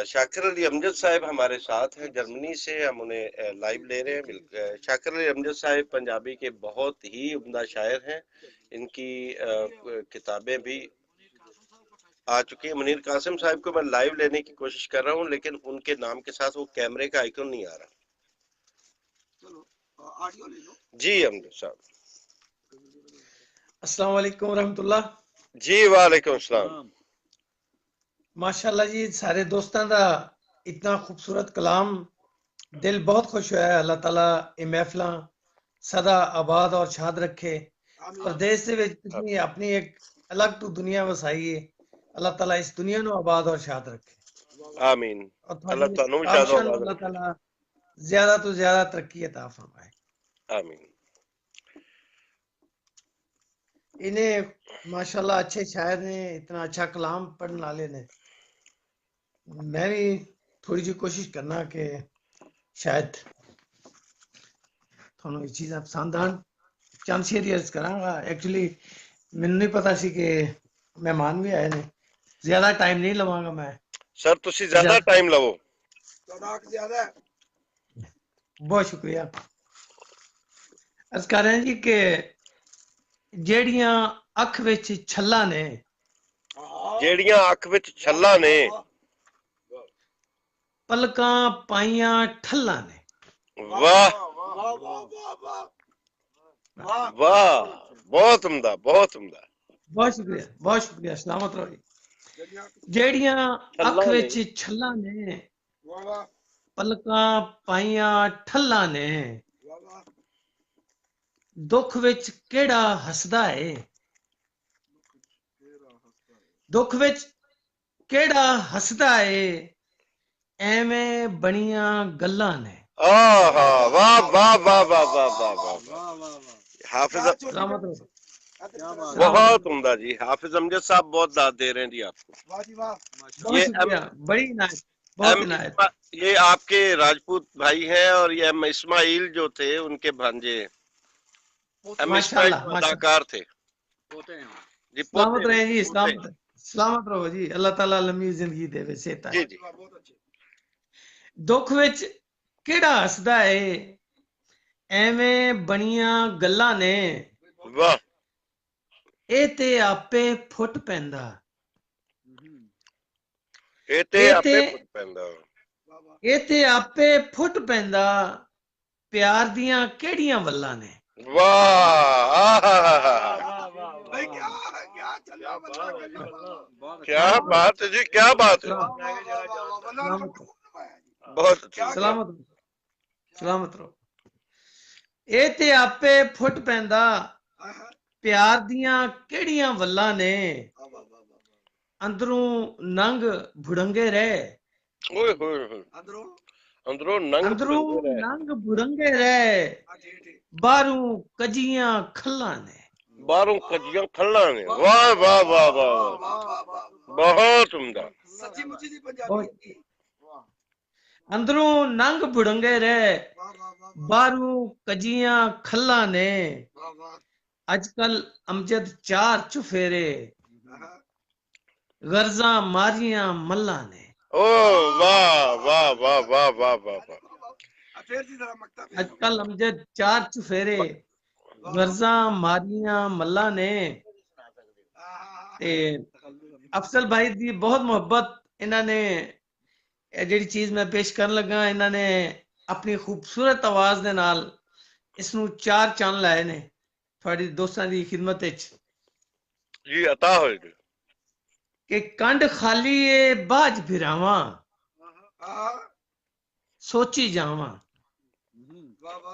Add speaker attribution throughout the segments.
Speaker 1: शाकिर अली अमजद साहब हमारे साथ हैं जर्मनी से, हम उन्हें लाइव ले रहे हैं। शाकिर अली अमजद साहब पंजाबी के बहुत ही उम्दा शायर हैं। इनकी किताबें भी आ चुकी है। मुनीर कासिम साहब को मैं लाइव लेने की कोशिश कर रहा हूं, लेकिन उनके नाम के साथ वो कैमरे का आइकन नहीं आ रहा।
Speaker 2: ऑडियो ले लो
Speaker 1: जी अमजद साहब।
Speaker 3: अस्सलाम वालेकुम रहमतुल्लाह
Speaker 1: जी वालेकुम अस्सलाम।
Speaker 3: माशाल्लाह जी, सारे दोस्तों का इतना खूबसूरत कलाम, दिल बहुत खुश होया है। अल्लाह ताला ये महफिल सदा आबाद और शाद रखे। प्रदेश दे विच तुसीं अपनी एक अलग तो दुनिया वसाई है। अल्लाह ताला इस दुनिया नु आबाद और शाद रखे।
Speaker 1: आमीन।
Speaker 3: और
Speaker 1: अल्लाह तानू भी शाद
Speaker 3: आबशन
Speaker 1: आबाद
Speaker 3: अल्लाह
Speaker 1: रखे।
Speaker 3: ताला ज्यादा तो ज्यादा तरक्की अता फरमाए।
Speaker 1: आमीन।
Speaker 3: इन्हें माशाल्लाह अच्छे शायर ने, इतना अच्छा कलाम पढ़ने वाले ने। मैं भी थोड़ी जी कोशिश करना कि शायद थोड़ा ये चीज़ पसंद आन। चंद शेर अर्ज करांगा। एक्चुअली मैंने नहीं पता सी कि मेहमान भी आए ने। ज्यादा टाइम नहीं लवांगा मैं
Speaker 1: सर, तुसी ज्यादा टाइम लवो।
Speaker 2: ज्यादा है।
Speaker 3: बहुत शुक्रिया। अर्ज कर रहे हैं जी कि जेड़ियां अख विच छल्ला ने,
Speaker 1: जेड़ियां अख विच छल्ला ने,
Speaker 3: पलकां पाइयां ठल्ला ने।
Speaker 1: वाह वाह, बहुत उम्दा, बहुत उम्दा।
Speaker 3: बहुत शुक्रिया, बहुत शुक्रिया। सलामत रहो जी। जेड़ियां अख विच छल्ला ने, पलकां पाइयां ठल्ला ने, दुख विच केड़ा हसदा है, दुख विच केड़ा हसदा है, एवें बणियां गल्लां ने।
Speaker 1: आहा, वाह वाह वाह वाह वाह वाह वाह। हाफिज
Speaker 3: सलामत रहो।
Speaker 1: बहुत उम्दा जी। हाफिज अमजद साहब बहुत दाद दे रहे हैं जी आपको।
Speaker 3: बहुत शुक्रिया, बड़ी इनायत, बहुत इनायत।
Speaker 1: ये आपके राजपूत भाई हैं और ये एम इस्माइल जो थे उनके भांजे। एम इस्माइल अदाकार थे जी।
Speaker 3: सलामत रहे जी, सलामत रहो जी। अल्लाह ताला लंबी जिंदगी देवे, सेहत
Speaker 1: जी जी।
Speaker 3: दुख विच केड़ा हसदा है, एवें बणियां गल्लां ने।
Speaker 1: वाह।
Speaker 3: ए ते आपे फुट पैंदा,
Speaker 1: ए ते आपे फुट पैंदा,
Speaker 3: ए ते आपे फुट पैंदा, प्यार दियां केड़ियां वल्लां ने।
Speaker 1: वाह, क्या बात है जी, क्या बात है। बहुत अच्छी।
Speaker 3: सलामत सलामत रहो। ए ते आपे फुट पैंदा, प्यार दियां केड़ियां वल्लां ने। अंदरों नंग भुड़ंगे रहे,
Speaker 1: ओए होए होए। अंदरों नंग
Speaker 3: भुड़ंगे रहे, बाहरों कजियां खल्लां ने।
Speaker 1: बाहरों कजियां खल्लां ने। वाह वाह वाह वाह, बहुत उम्दा।
Speaker 3: अंदरों नंग भुड़ंगे रहे, बाहरों कजियां खल्लां ने। अजकल अमजद चार चुफेरे, गर्जा मारियां मल्ला ने।
Speaker 1: ओ वाह वाह वाह वाह वाह वाह वाह।
Speaker 3: अजकल अमजद चार चुफेरे, गर्जा मारियां मल्ला ने। ते अफसल भाई दी बहुत मोहब्बत इन्होंने, ਜਿਹੜੀ चीज मैं पेश करन लगा, इन्होंने अपनी खूबसूरत आवाज दे नाल इसनू चार चंन लाए ने थोड़ी दोस्तां दी खिदमत विच।
Speaker 1: जी अता होए
Speaker 3: कि कंड खाली ए बाज फिरावां, सोची जावां।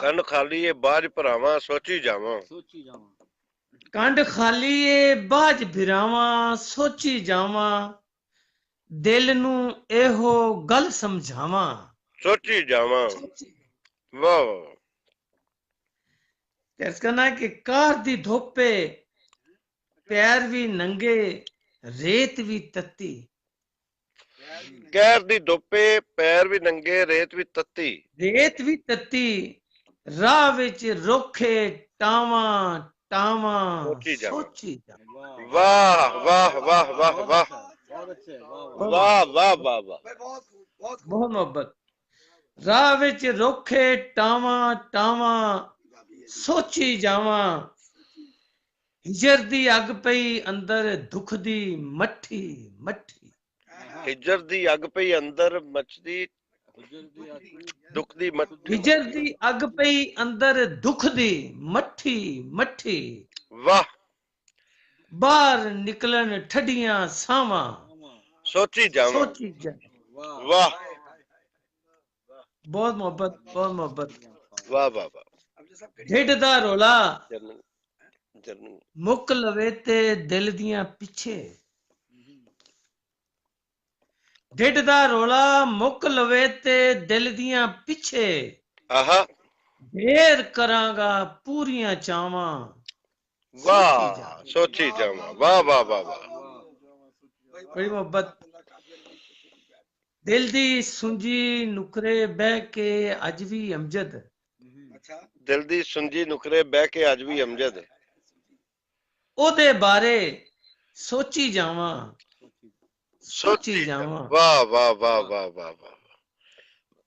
Speaker 1: कंड खाली ए बाज भरावां, सोची जावां।
Speaker 3: कंड खाली ए बाज फिरावां, सोची जावां। दिल नू एहो गल समझावां,
Speaker 1: सोची जावां। वाह।
Speaker 3: इस कहना कि कार दी धोपे, पैर भी नंगे, रेत भी तत्ती।
Speaker 1: कैर दी धुप्पे, पैर भी नंगे, रेत भी तत्ती।
Speaker 3: रेत भी तत्ती, राह विच रोखे टावां ਟਾਵਾਂ
Speaker 1: ਸੋਚੀ ਜਾਵਾਂ।
Speaker 3: ਸੋਚੀ ਜਾਵਾਂ।
Speaker 1: वाह वाह वाह वाह वाह
Speaker 4: बहुत अच्छे वाह
Speaker 1: वाह वाह वाह वाह
Speaker 2: भाई बहुत खूब, बहुत खूब।
Speaker 3: ਬਹੁਤ ਮੁਹੱਬਤ। ਰਾਹ ਵਿੱਚ ਰੋਖੇ ਟਾਵਾਂ ਟਾਵਾਂ ਸੋਚੀ ਜਾਵਾਂ। ਹਿਜਰ ਦੀ ਅੱਗ ਪਈ ਅੰਦਰ ਦੁੱਖ ਦੀ ਮੱਠੀ ਮੱਠੀ।
Speaker 1: हिजर दी अग पई अंदर मचदी
Speaker 4: हुजूर दी आखिरी
Speaker 1: दुख दी मट्ठी
Speaker 3: ਹਿਜਰ ਦੀ ਅੱਗ ਪਈ ਅੰਦਰ ਦੁੱਖ ਦੀ ਮੱਠੀ ਮੱਠੀ।
Speaker 1: वाह
Speaker 3: ਬਾਹਰ ਨਿਕਲਣ ਠੱਡੀਆਂ ਸਾਵਾਂ
Speaker 1: सोची जावां
Speaker 3: ਸੋਚੀ ਜਾ।
Speaker 4: वाह
Speaker 1: वाह
Speaker 3: ਬਹੁਤ ਮੁਹੱਬਤ ਬਹੁਤ ਮੁਹੱਬਤ।
Speaker 1: वाह वाह वाह
Speaker 2: अब जो सब
Speaker 3: ਢਿੱਡ ਦਾ ਰੋਲਾ
Speaker 1: जर्मन जर्मन
Speaker 3: ਮੁੱਕ ਲਵੇ ਤੇ ਦਿਲ ਦੀਆਂ ਪਿੱਛੇ। ਢਿੱਡ ਦਾ ਰੋਲਾ ਮੁੱਕ ਲਵੇ ਤੇ ਦਿਲ ਦੀਆਂ ਪਿੱਛੇ।
Speaker 1: आहा
Speaker 3: ਢੇਰ ਕਰਾਂਗਾ ਪੂਰੀਆਂ ਚਾਵਾਂ।
Speaker 1: वाह सोची जावां वाह वाह वाह वाह
Speaker 3: ਬੜੀ ਮੁਹੱਬਤ। ਦਿਲ ਦੀ ਸੁੰਜੀ ਨੁਕਰੇ ਬਹਿ ਕੇ ਅੱਜ ਵੀ ਅਮਜਦ।
Speaker 2: अच्छा
Speaker 1: दिल दी सुंजी नुकरे बह के अज भी अमजद
Speaker 3: ਉਹਦੇ ਬਾਰੇ ਸੋਚੀ ਜਾਵਾਂ ਸੋਚੀ ਜਾਵਾਂ।
Speaker 1: वाह वाह वाह वाह वाह वाह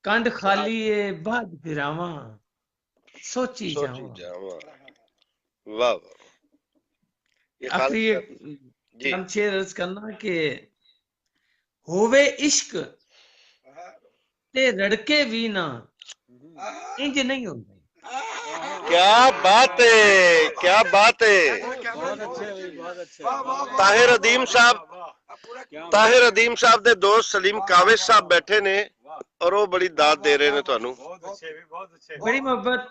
Speaker 3: ਕੰਡ ਖਾਲੀ ਏ ਬਾਜ ਫਿਰਾਵਾਂ ਸੋਚੀ
Speaker 1: सोची
Speaker 3: ਜਾਵਾਂ।
Speaker 1: जावां वाह वाह ये
Speaker 3: आखिरी
Speaker 1: खालिद जी
Speaker 3: हम शेर अर्ज करना कि होवे इश्क
Speaker 2: आहा,
Speaker 3: ते रड़के भी ना
Speaker 2: आहा,
Speaker 3: इंज नहीं होंगे।
Speaker 1: क्या बात है क्या बात है
Speaker 4: बहुत अच्छे भाई बहुत अच्छे
Speaker 2: वाह, वाह, वाह।
Speaker 1: ताहिर अदीम साहब
Speaker 2: अब पूरा
Speaker 4: क्या
Speaker 1: ताहिर अदीम साहब ਦੇ ਦੋਸਤ ਸਲੀਮ ਕਾਵੇਜ ਸਾਹਿਬ ਬੈਠੇ ਨੇ ਔਰ ਉਹ ਬੜੀ ਦਾਤ ਦੇ ਰਹੇ ਨੇ ਤੁਹਾਨੂੰ
Speaker 3: बड़ी मोहब्बत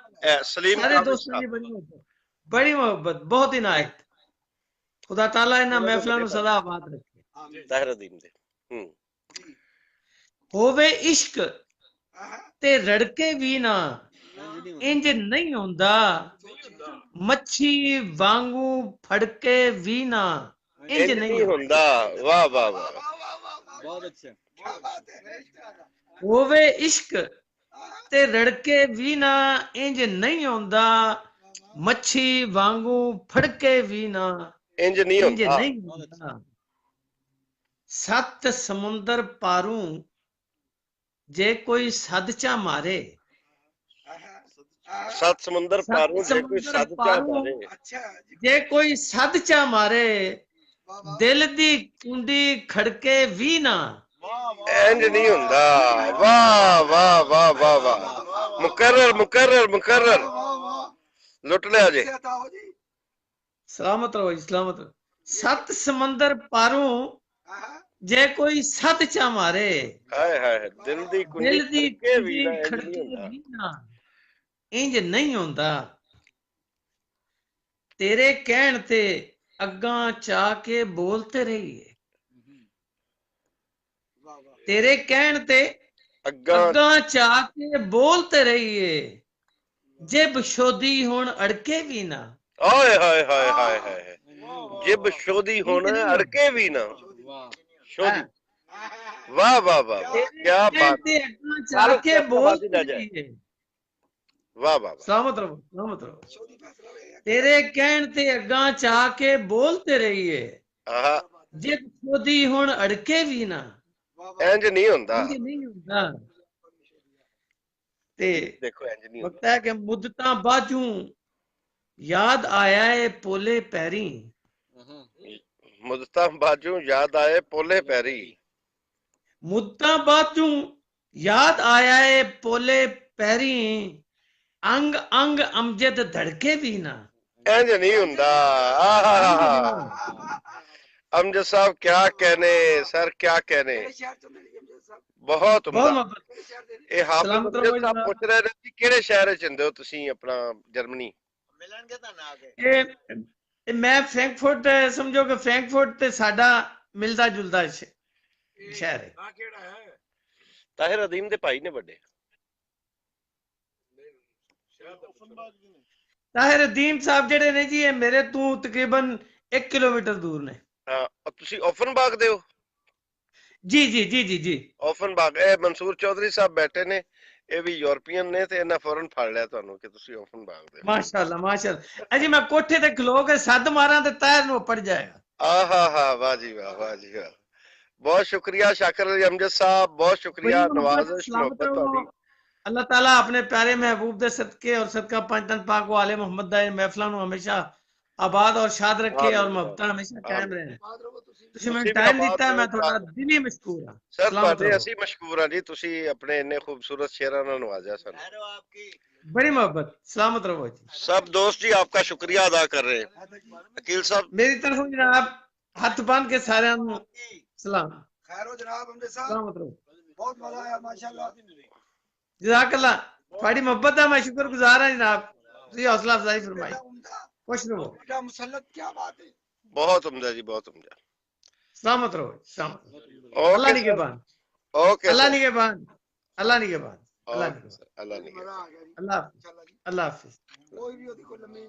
Speaker 1: ਸਲੀਮ
Speaker 3: सारे
Speaker 1: ਕਾਵੇਜ
Speaker 3: दोस्तों
Speaker 1: ਸਾਹਿਬ
Speaker 3: की बड़ी मोहब्बत बहुत इनायत। खुदा ताला इन्हां महफिलां नूं सदा आबाद रखे।
Speaker 1: ਤਾਹਿਰ ਅਦੀਮ ਦੇ
Speaker 3: होवे इश्क
Speaker 2: आहा,
Speaker 3: ते रड़के भी ना इंज नहीं होंदा। मच्छी वांगू फड़के भी ना इंज
Speaker 1: ਇੰਜ
Speaker 3: नहीं
Speaker 1: ਨਹੀਂ
Speaker 3: होंदा।
Speaker 1: ਹੁੰਦਾ ਵਾਹ ਵਾਹ ਵਾਹ
Speaker 2: वाह, वाह, वाह, वाह।
Speaker 4: बहुत अच्छे
Speaker 2: क्या बात है
Speaker 3: होवे इश्क ते रड़के भी ना इंज नहीं होंदा। मच्छी वांगू फड़के भी ना
Speaker 1: ਇੰਜ ਨਹੀਂ
Speaker 3: इंज
Speaker 1: ਹੁੰਦਾ
Speaker 3: नहीं होंदा। सत समुंदर पारू जे कोई सदचा मारे।
Speaker 2: आहा, आहा,
Speaker 1: ਸੱਤ ਸਮੁੰਦਰ ਪਾਰੋਂ ਜੇ ਕੋਈ
Speaker 3: ਸਮੁੰਦਰ
Speaker 1: ਸੱਦ ਚਾ
Speaker 3: ਪਾਰੋਂ।
Speaker 1: ਮਾਰੇ
Speaker 2: अच्छा जी,
Speaker 3: जे कोई सदचा मारे
Speaker 2: वाह, वाह।
Speaker 3: दिल दी कुंडी खड़के भी ना
Speaker 1: ਇੰਜ ਨਹੀਂ ਹੁੰਦਾ ਵਾਹ ਵਾਹ ਵਾਹ ਵਾਹ ਵਾਹ ਮੁਕਰਰ ਮੁਕਰਰ ਮੁਕਰਰ
Speaker 2: वाह, वाह।
Speaker 1: ਲੁੱਟ ਲਿਆ ਜੇ
Speaker 2: कैसे अता हो जी
Speaker 3: सलामत रहो जी सलामत रहो। सत समंदर पारू
Speaker 2: आहा,
Speaker 3: जे कोई सदचा मारे
Speaker 1: ਹਾਏ ਹਾਏ ਦਿਲ ਦੀ ਕੁੰਡੀ
Speaker 3: दिल दी
Speaker 1: ਖੜਕੇ ਵੀ
Speaker 3: कुंडी
Speaker 1: ਨਾ ਇੰਜ
Speaker 3: खड़के
Speaker 1: ਨਹੀਂ ਹੁੰਦਾ
Speaker 3: भी ना इंज नहीं होंदा। तेरे कहण ते अग्गां चा के बोलते रहिए।
Speaker 2: वाह, वाह।
Speaker 3: तेरे कहण ते
Speaker 1: ਅੱਗਾ
Speaker 3: अग्गां चा के बोलते रहिए। जिब शोदी हुण अड़के भी ना
Speaker 1: ਓਏ ਹਾਏ ਹਾਏ ਹਾਏ ਹਾਏ ਜਿਬ ਸ਼ੋਦੀ ਹੁਣ ਅੜਕੇ ਵੀ ਨਾ
Speaker 4: वाह
Speaker 1: ਸ਼ੋਦੀ
Speaker 2: आहा,
Speaker 1: ਵਾਹ ਵਾਹ ਵਾਹ ਵਾਹ
Speaker 3: तेरे
Speaker 1: ਕੀ
Speaker 3: कहण
Speaker 1: ਬਾਤ
Speaker 3: ते अग्गां चा के बोलते रहिए।
Speaker 1: ਵਾਹ ਵਾਹ ਵਾਹ
Speaker 3: सलामत रहो सलामत रहो।
Speaker 2: छोटी फैसला है।
Speaker 3: तेरे कहण ते अग्गां चा के बोलते रहिए।
Speaker 1: ਆਹਾ
Speaker 3: जिब शोदी हुण अड़के भी ना
Speaker 2: वाह, वाह।
Speaker 1: ਇੰਜ ਨਹੀਂ ਹੁੰਦਾ
Speaker 3: इंज नहीं होंदा। ते
Speaker 1: ਦੇਖੋ ਇੰਜ ਨਹੀਂ ਹੁੰਦਾ
Speaker 3: वक्त है कि मुद्दतां बाजू याद आया है पोले पैरी।
Speaker 1: ਮੁਦਤਾਂ ਬਾਜੂ ਯਾਦ ਆਏ ਪੋਲੇ ਪੈਰੀ
Speaker 3: मुद्दतां बाजू याद आया है पोले पैरी। अंग अंग अमजद धड़के भी ना
Speaker 1: ਇੰਜ ਨਹੀਂ ਹੁੰਦਾ ਆਹਾ अमजद साहब क्या कहने सर क्या कहने
Speaker 2: मेरे शहर चंदन जी साहब
Speaker 1: बहुत
Speaker 3: बहुत
Speaker 1: उम्दा
Speaker 3: मोहब्बत।
Speaker 2: मेरे शहर दे
Speaker 1: ਇਹ ਹਾਫਿਜ਼
Speaker 3: ਸਲਾਮਤ
Speaker 1: ਅਮਜਦ
Speaker 3: ਰਹੋ
Speaker 1: ਸਾਹਿਬ
Speaker 3: ਜਨਾਬ।
Speaker 1: ਪੁੱਛ ਰਹੇ ਨੇ ਕਿ ਕਿਹੜੇ ਸ਼ਹਿਰ ਚ ਹੁੰਦੇ ਹੋ ਤੁਸੀਂ ਆਪਣਾ ਜਰਮਨੀ
Speaker 3: ਇਹ ਮੈਂ ਫ੍ਰੈਂਕਫਰਟ ਸਮਝੋ ਕਿ ਫ੍ਰੈਂਕਫਰਟ ਤੇ ਸਾਡਾ ਮਿਲਦਾ ਜੁਲਦਾ ਸ਼ਹਿਰ ਹੈ।
Speaker 2: हां केड़ा है
Speaker 1: ਤਾਹਿਰ ਅਦੀਮ ਦੇ ਭਾਈ ਨੇ ਵੱਡੇ
Speaker 3: ਤਾਹਿਰ ਅਦੀਮ ਸਾਹਿਬ ਜਿਹੜੇ ਨੇ ਜੀ ਇਹ ਮੇਰੇ ਤੋਂ ਤਕਰੀਬਨ 1 ਕਿਲੋਮੀਟਰ ਦੂਰ ਨੇ।
Speaker 1: ਹਾਂ ਤੁਸੀਂ ਔਫਨਬਾਗ ਦੇ ਹੋ
Speaker 3: ਜੀ ਜੀ ਜੀ ਜੀ ਜੀ
Speaker 1: ਔਫਨਬਾਗ ਇਹ ਮਨਸੂਰ ਚੌਧਰੀ ਸਾਹਿਬ ਬੈਠੇ ਨੇ ਇਹ ਵੀ ਯੂਰਪੀਅਨ ਨੇ ਤੇ ਇਹਨਾਂ ਫੌਰਨ ਫੜ ਲਿਆ ਤੁਹਾਨੂੰ ਕਿ ਤੁਸੀਂ ਓਪਨ ਮੰਗਦੇ ਹੋ।
Speaker 3: ਮਾਸ਼ਾਅੱਲਾ ਮਾਸ਼ਾਅੱਲਾ। ਅਜੀ ਮੈਂ ਕੋਠੇ ਤੇ ਖਲੋ ਕੇ ਸੱਦ ਮਾਰਾਂ ਤੇ ਤਾਰ ਨੂੰ ਉੱਪੜ ਜਾਏਗਾ।
Speaker 1: ਆਹਾ ਵਾਹ ਜੀ ਵਾਹ, ਵਾਹ ਜੀ ਵਾਹ। ਬਹੁਤ ਸ਼ੁਕਰੀਆ ਸ਼ਾਕਰ ਅਲੀ ਅਮਜਦ ਸਾਹਿਬ, ਬਹੁਤ ਸ਼ੁਕਰੀਆ,
Speaker 3: बड़ी मोहब्बत,
Speaker 1: नवाजिश
Speaker 3: सलामत
Speaker 1: मोहब्बत
Speaker 3: रहो।
Speaker 1: ਤੁਹਾਡੀ।
Speaker 3: अल्लाह ताला अपने प्यारे महबूब दे सदके और सदका पंज तन पाक वाले मोहम्मद दा महफिलां नूं हमेशा आबाद और शाद रखे और
Speaker 1: आमीन,
Speaker 3: मोहब्बतां हमेशा कायम
Speaker 1: आमीन।
Speaker 3: रहन।
Speaker 2: बात रहो तुसी
Speaker 3: ਤੁਸੀਂ ਮੈਨੂੰ
Speaker 1: ਤੁਸੀਂ ਵੀ
Speaker 3: ਟਾਈਮ
Speaker 1: ਆਬਾਦ
Speaker 3: ਦਿੱਤਾ ਹੈ, ਮੈਂ
Speaker 1: ਰਹੋ,
Speaker 3: ਤੁਹਾਡਾ ਦਿਲੀ ਮਸ਼ਕੂਰ ਹਾਂ।
Speaker 1: ਸਰ
Speaker 3: ਸਲਾਮਤ
Speaker 1: ਤੁਹਾਡੇ
Speaker 3: ਰਹੋ।
Speaker 1: ਅਸੀਂ ਮਸ਼ਕੂਰ ਹਾਂ ਜੀ, ਤੁਸੀਂ ਆਪਣੇ ਇੰਨੇ ਖੂਬਸੂਰਤ ਸ਼ੇਰਾਂ ਨਾਲ ਨਵਾਜ਼ਿਆ ਸਾਨੂੰ।
Speaker 3: बड़ी मोहब्बत, सलामत रहो जी।
Speaker 1: सब दोस्त जी आपका शुक्रिया अदा कर रहे हैं। अकील साहब
Speaker 3: मेरी तरफों जनाब हथ बन के साਰਿਆਂ ਨੂੰ सलाम।
Speaker 2: खैर हो जनाब अमजद साहब,
Speaker 3: सलामत रहो।
Speaker 2: बहुत मजा आया माशाल्लाह।
Speaker 3: जज़ाकल्लाह, ਤੁਹਾਡੀ ਮੁਹੱਬਤ ਦਾ ਮੈਂ ਸ਼ੁਕਰਗੁਜ਼ਾਰ ਹਾਂ ਜਨਾਬ। ਤੁਸੀਂ ਹੌਸਲਾ ਅਫਜ਼ਾਈ फरमाई।
Speaker 2: बेटा उम्दा,
Speaker 3: खुश रहो,
Speaker 2: बेटा मुसल्लत, क्या बात है।
Speaker 1: बहुत उम्दा जी, बहुत उम्दा।
Speaker 3: सलामत रहो, सलामत। अल्लाह
Speaker 1: ओके
Speaker 3: निगहबान,
Speaker 1: ओके
Speaker 3: अल्लाह
Speaker 1: सर,
Speaker 3: निगहबान, अल्लाह निगहबान, अल्लाह
Speaker 1: ओके
Speaker 3: निगहबान।
Speaker 1: सर, अल्लाह निगहबान।
Speaker 2: मजा आ गया जी।
Speaker 3: अल्लाह हाफिज,
Speaker 2: चल जी,
Speaker 3: अल्लाह हाफिज।
Speaker 2: कोई भी हो देखो लम्बी